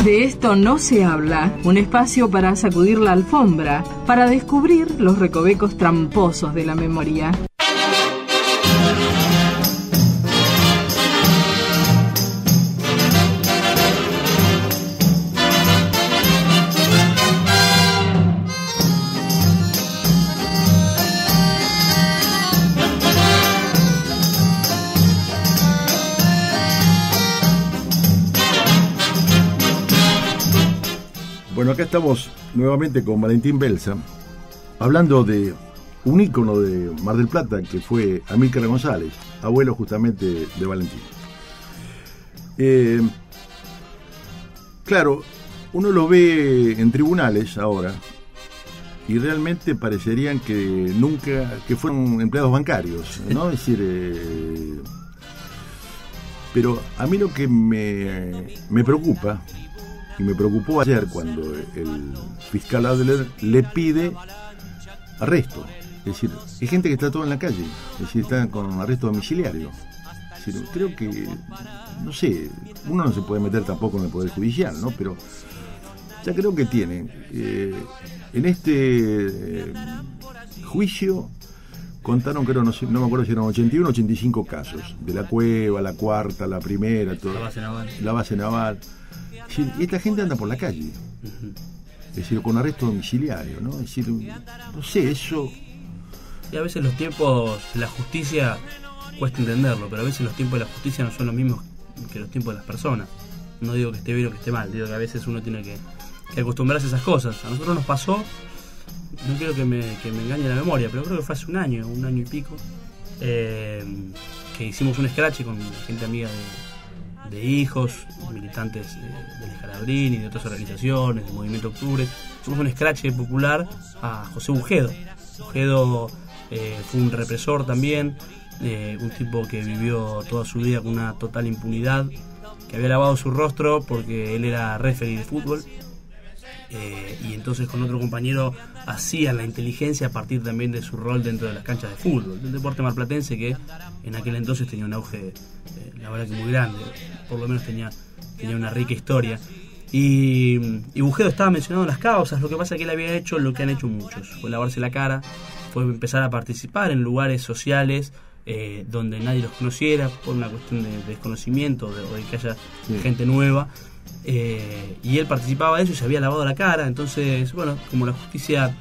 De esto no se habla, un espacio para sacudir la alfombra, para descubrir los recovecos tramposos de la memoria. Bueno, acá estamos nuevamente con Valentín Belza, hablando de un ícono de Mar del Plata, que fue Amílcar González, abuelo justamente de Valentín. Claro, uno lo ve en tribunales ahora, y realmente parecerían que fueron empleados bancarios, ¿no? Es decir, pero a mí lo que me preocupa, y me preocupó ayer cuando el fiscal Adler le pide arresto. Es decir, hay gente que está todo en la calle, es decir, está con arresto domiciliario. Es decir, creo que, no sé, uno no se puede meter tampoco en el Poder Judicial, ¿no? Pero ya creo que tienen. En este juicio contaron, creo, no me acuerdo si eran 81 o 85 casos, de la Cueva, la Cuarta, la Primera, todo, la base naval. Y esta gente anda por la calle, es decir, con arresto domiciliario, ¿no? Es decir, no sé, eso. Y a veces los tiempos de la justicia cuesta entenderlo, pero a veces los tiempos de la justicia no son los mismos que los tiempos de las personas. No digo que esté bien o que esté mal, digo que a veces uno tiene que acostumbrarse a esas cosas. A nosotros nos pasó, no quiero que me engañe la memoria, pero creo que fue hace un año y pico, que hicimos un scratch con gente amiga de hijos, militantes del Escalabrín y de otras organizaciones, del Movimiento Octubre. Hicimos un scratch popular a José Bujedo. Bujedo fue un represor también, un tipo que vivió toda su vida con una total impunidad, que había lavado su rostro porque él era referee de fútbol, y entonces con otro compañero hacían la inteligencia a partir también de su rol dentro de las canchas de fútbol, del deporte marplatense, que en aquel entonces tenía un auge, la verdad que muy grande, por lo menos tenía una rica historia. Y Bujedo estaba mencionando las causas. Lo que pasa es que él había hecho lo que han hecho muchos, fue lavarse la cara, fue empezar a participar en lugares sociales donde nadie los conociera, por una cuestión de desconocimiento o de que haya gente nueva. Y él participaba de eso y se había lavado la cara. Entonces, bueno, como la justicia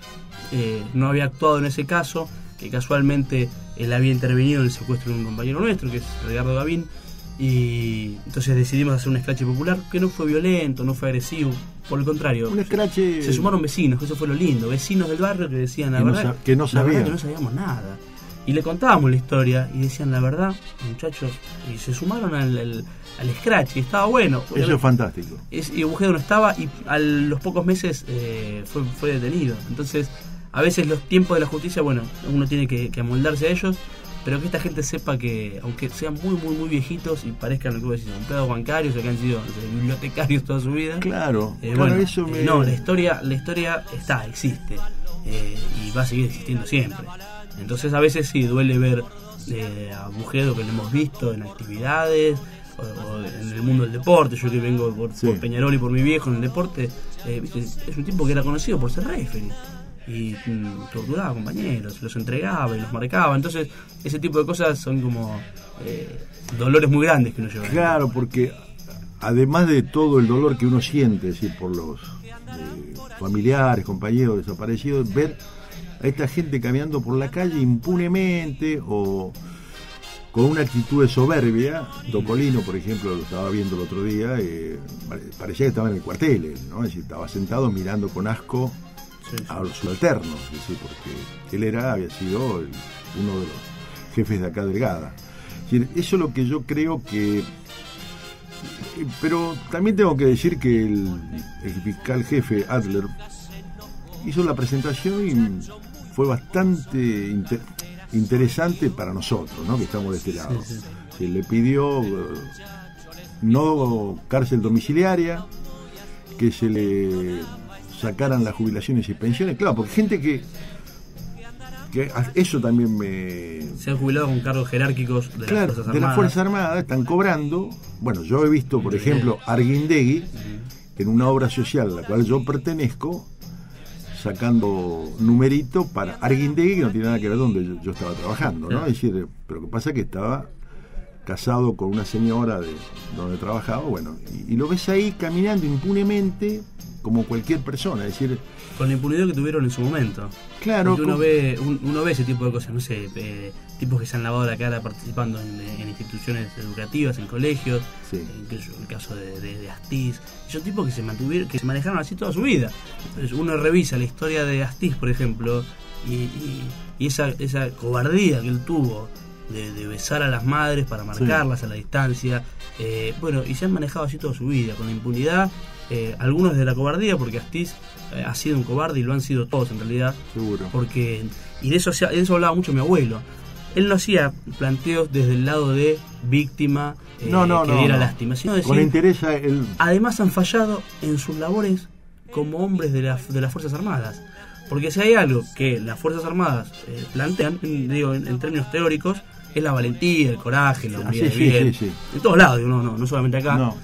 no había actuado en ese caso, que casualmente él había intervenido en el secuestro de un compañero nuestro, que es Edgardo Gavín, y entonces decidimos hacer un scratch popular que no fue violento, no fue agresivo, por el contrario, un scratch. Se sumaron vecinos, que eso fue lo lindo, vecinos del barrio que decían la verdad que no sabíamos nada, y le contábamos la historia y decían la verdad, muchachos, y se sumaron al scratch y estaba bueno. Eso es fantástico. Y Bujedo no estaba, y a los pocos meses fue detenido. Entonces, a veces los tiempos de la justicia, bueno, uno tiene que amoldarse a ellos, pero que esta gente sepa que, aunque sean muy viejitos y parezcan, lo que vos decís, empleados bancarios o que han sido bibliotecarios toda su vida. Claro, bueno, eso no, la historia existe, y va a seguir existiendo siempre. Entonces a veces sí duele ver a Bujedo, que lo hemos visto en actividades o en el mundo del deporte. Yo que vengo por Peñarol y por mi viejo en el deporte, es un tipo que era conocido por ser referee y torturaba a compañeros, los entregaba y los marcaba. Entonces ese tipo de cosas son como dolores muy grandes que uno lleva. Claro, porque además de todo el dolor que uno siente, es decir, por los familiares, compañeros desaparecidos, ver a esta gente caminando por la calle impunemente o con una actitud de soberbia. Tocolino, por ejemplo, lo estaba viendo el otro día, parecía que estaba en el cuartel, ¿no? Es decir, estaba sentado mirando con asco a los subalternos, es decir, porque él había sido uno de los jefes de acá de Delgada. Es decir, eso es lo que yo creo que. Pero también tengo que decir que el fiscal jefe Adler hizo la presentación y fue bastante interesante para nosotros, ¿no? Que estamos de este lado. Se le pidió no cárcel domiciliaria, que se le sacaran las jubilaciones y pensiones, claro, porque gente que eso también se han jubilado con cargos jerárquicos de las Fuerzas Armadas. De las Fuerzas Armadas están cobrando. Bueno, yo he visto, por ejemplo, Arguindegui, en una obra social a la cual yo pertenezco, sacando numerito para Arguindegui, que no tiene nada que ver donde yo estaba trabajando, ¿no? Es decir, pero lo que pasa es que estaba casado con una señora de donde trabajaba, bueno, y lo ves ahí caminando impunemente como cualquier persona, es decir, con la impunidad que tuvieron en su momento. Claro. Porque uno ve ese tipo de cosas, no sé, tipos que se han lavado la cara participando en instituciones educativas, en colegios, sí. El caso de Astiz. Son tipos que se mantuvieron, que se manejaron así toda su vida. Entonces uno revisa la historia de Astiz, por ejemplo, y esa cobardía que él tuvo de besar a las madres para marcarlas, sí, a la distancia, y se han manejado así toda su vida, con impunidad, algunos de la cobardía, porque Astiz ha sido un cobarde y lo han sido todos en realidad. Seguro. Y de eso hablaba mucho mi abuelo. Él no hacía planteos desde el lado de víctima, que diera lástima, sino decir, con interés él... Además han fallado en sus labores como hombres de las Fuerzas Armadas. Porque si hay algo que las Fuerzas Armadas plantean, en términos teóricos, es la valentía, el coraje, la unidad de bien. Sí. En todos lados, no solamente acá. No.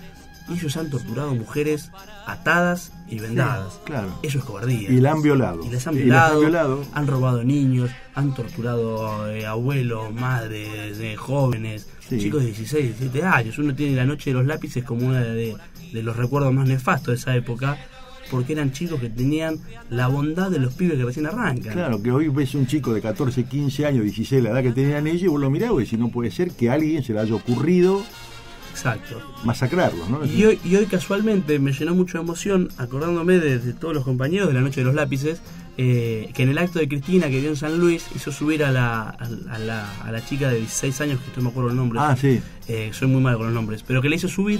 Ellos han torturado mujeres atadas y vendadas. Sí, claro. Eso es cobardía. Y la han violado. Y las han violado. Han robado niños, han torturado abuelos, madres, jóvenes, sí, chicos de 16, 17 años. Uno tiene La Noche de los Lápices como una de los recuerdos más nefastos de esa época, porque eran chicos que tenían la bondad de los pibes que recién arrancan. Claro, que hoy ves un chico de 14, 15 años, 16, la edad que tenían ellos, y vos lo mirás y decís, no puede ser que a alguien se le haya ocurrido... Exacto. Masacrarlos, ¿no? Y hoy casualmente me llenó mucho de emoción acordándome de todos los compañeros de La Noche de los Lápices, que en el acto de Cristina que dio en San Luis hizo subir a la chica de 16 años, que no me acuerdo el nombre. Ah, sí. Soy muy malo con los nombres, pero que le hizo subir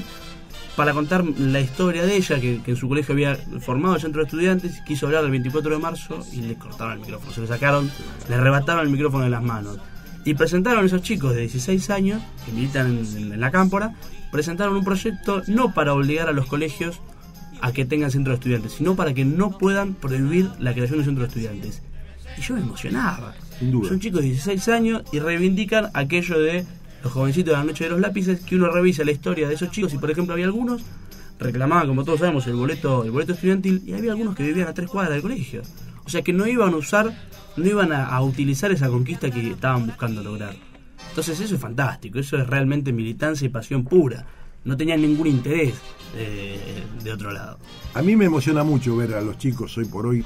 para contar la historia de ella, que en su colegio había formado el centro de estudiantes, quiso hablar el 24 de marzo y le cortaron el micrófono, se le sacaron, le arrebataron el micrófono de las manos. Y presentaron esos chicos de 16 años, que militan en la Cámpora, presentaron un proyecto no para obligar a los colegios a que tengan centro de estudiantes, sino para que no puedan prohibir la creación de centro de estudiantes. Y yo me emocionaba. Sin duda. Son chicos de 16 años y reivindican aquello de los jovencitos de La Noche de los Lápices, que uno revisa la historia de esos chicos y, por ejemplo, había algunos reclamaban, como todos sabemos, el boleto estudiantil, y había algunos que vivían a 3 cuadras del colegio. O sea que no iban a utilizar esa conquista que estaban buscando lograr. Entonces eso es fantástico, eso es realmente militancia y pasión pura. No tenían ningún interés de otro lado. A mí me emociona mucho ver a los chicos hoy por hoy.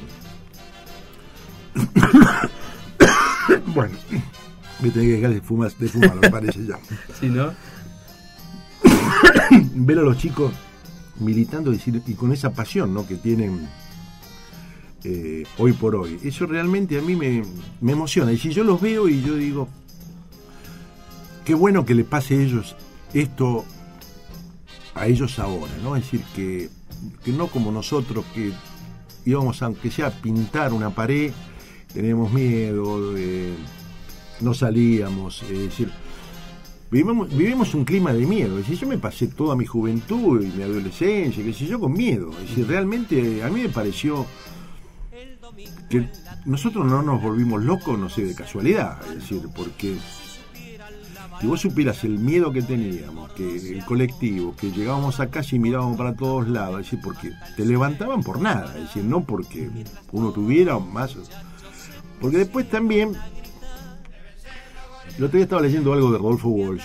Bueno, me tengo que dejar de fumar, me parece ya. ¿Sí, no? Ver a los chicos militando y con esa pasión, ¿no?, que tienen hoy por hoy. Eso realmente a mí me emociona. Y si yo los veo y yo digo, qué bueno que le pase a ellos esto a ellos ahora, ¿no? Es decir, que no como nosotros, que íbamos, aunque sea a pintar una pared, teníamos miedo, no salíamos, es decir, vivimos un clima de miedo. Es decir, yo me pasé toda mi juventud y mi adolescencia, qué sé yo, con miedo. Es decir, realmente a mí me pareció que nosotros no nos volvimos locos, no sé, de casualidad. Es decir, porque si vos supieras el miedo que teníamos, que el colectivo, que llegábamos a casa y mirábamos para todos lados, es decir, porque te levantaban por nada, es decir, no porque uno tuviera más. Porque después también, el otro día estaba leyendo algo de Rodolfo Walsh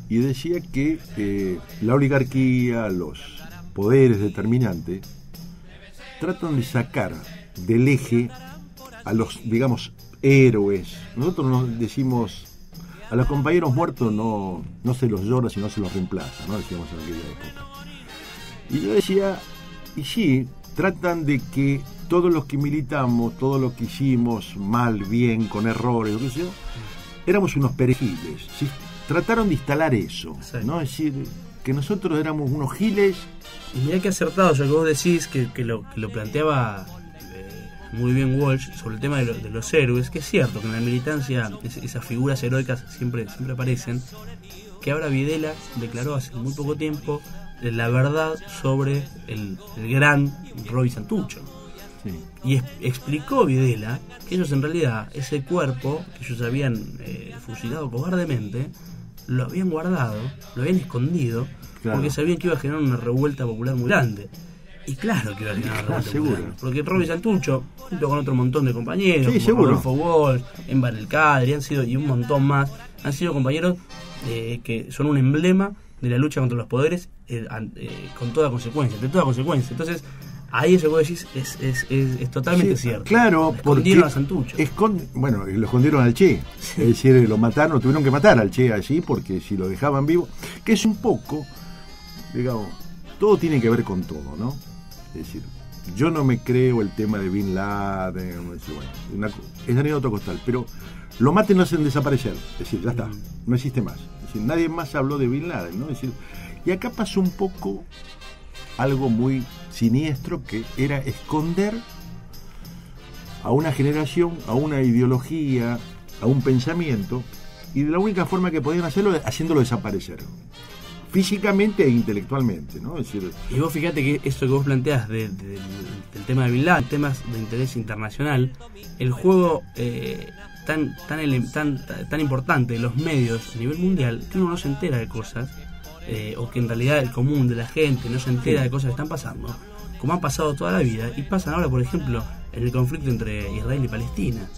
y decía que la oligarquía, los poderes determinantes, tratan de sacar del eje a los, digamos, héroes. Nosotros nos decimos, a los compañeros muertos no se los llora, sino se los reemplaza, ¿no? Decíamos en aquella época. Y yo decía, y sí, tratan de que todos los que militamos, todos los que hicimos mal, bien, con errores, qué sé yo, éramos unos perejiles, ¿sí? Trataron de instalar eso, ¿no? Es decir, que nosotros éramos unos giles. Y mirá que acertado, ya que vos decís que lo planteaba muy bien Walsh sobre el tema de los héroes, que es cierto que en la militancia esas figuras heroicas siempre aparecen, que ahora Videla declaró hace muy poco tiempo la verdad sobre el gran Roy Santucho. Sí. Y explicó Videla que ellos en realidad, ese cuerpo que ellos habían fusilado cobardemente, lo habían guardado, lo habían escondido, Claro. porque sabían que iba a generar una revuelta popular muy grande. Y claro que iba a generar una revuelta seguro. muy grande, porque Robbie Santucho, junto con otro montón de compañeros, Sí, como seguro. Rodolfo Walsh, Enver El Kadri, y un montón más, han sido compañeros que son un emblema de la lucha contra los poderes con toda consecuencia, de toda consecuencia. Entonces, ahí eso que vos decís es totalmente cierto. Claro, escondieron a Santucho. Bueno, lo escondieron al Che. Es decir, lo mataron, tuvieron que matar al Che allí, porque si lo dejaban vivo, que es un poco, digamos, todo tiene que ver con todo, ¿no? Es decir, yo no me creo el tema de Bin Laden, es anécdota costal, pero lo maten, lo hacen desaparecer. Es decir, ya está, no existe más. Es decir, nadie más habló de Bin Laden, ¿no? Es decir, y acá pasó un poco algo muy siniestro, que era esconder a una generación, a una ideología, a un pensamiento, y de la única forma que podían hacerlo es haciéndolo desaparecer, físicamente e intelectualmente, ¿no? Es decir, y vos fíjate que esto que vos planteás del tema de Bin Laden, temas de interés internacional, el juego tan importante de los medios a nivel mundial, que uno no se entera de cosas, o que en realidad el común de la gente no se entera de cosas que están pasando, como han pasado toda la vida, y pasan ahora, por ejemplo, en el conflicto entre Israel y Palestina,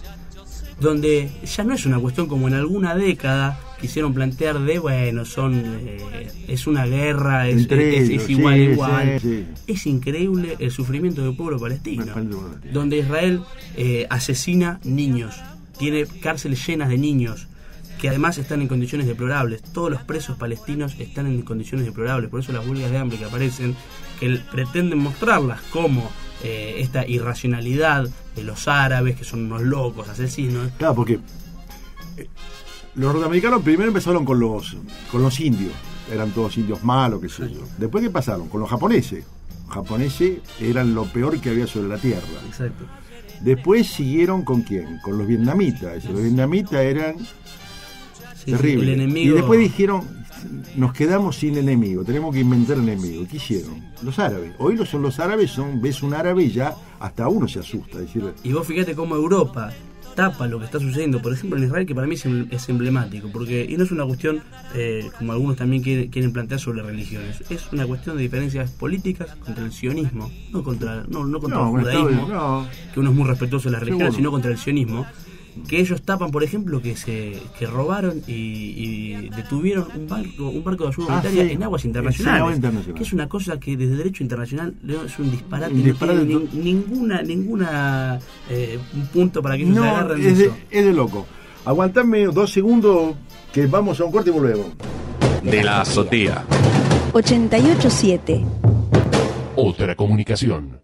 donde ya no es una cuestión como en alguna década quisieron plantear de, bueno, es una guerra, es igual, igual. Sí. Es increíble el sufrimiento del pueblo palestino, donde Israel asesina niños, tiene cárceles llenas de niños, que además están en condiciones deplorables. Todos los presos palestinos están en condiciones deplorables, por eso las huelgas de hambre que aparecen, que pretenden mostrarlas como esta irracionalidad de los árabes, que son unos locos asesinos. Claro, porque los norteamericanos primero empezaron con los indios, eran todos indios malos, qué sé yo. Después, ¿qué pasaron? Con los japoneses. Los japoneses eran lo peor que había sobre la tierra. Exacto. Después siguieron ¿con quién? Con los vietnamitas. Los vietnamitas eran terribles. El enemigo... Y después dijeron, nos quedamos sin enemigo, tenemos que inventar enemigo. ¿Qué hicieron? Los árabes. Hoy son los árabes, ves un árabe y ya hasta uno se asusta. Es decir, y vos fíjate cómo Europa tapa lo que está sucediendo, por ejemplo en Israel, que para mí es emblemático, porque y no es una cuestión como algunos también quieren plantear sobre religiones, es una cuestión de diferencias políticas contra el sionismo, no contra el judaísmo, que uno es muy respetuoso de las religiones, sino contra el sionismo, que ellos tapan, por ejemplo, que robaron y detuvieron un barco de ayuda humanitaria en aguas internacionales, que es una cosa que desde derecho internacional es un disparate, no tiene ninguna punto para que ellos se agarren de eso. Es de loco. Aguantame 2 segundos que vamos a un corte y volvemos. De la azotea 88.7. Otra comunicación.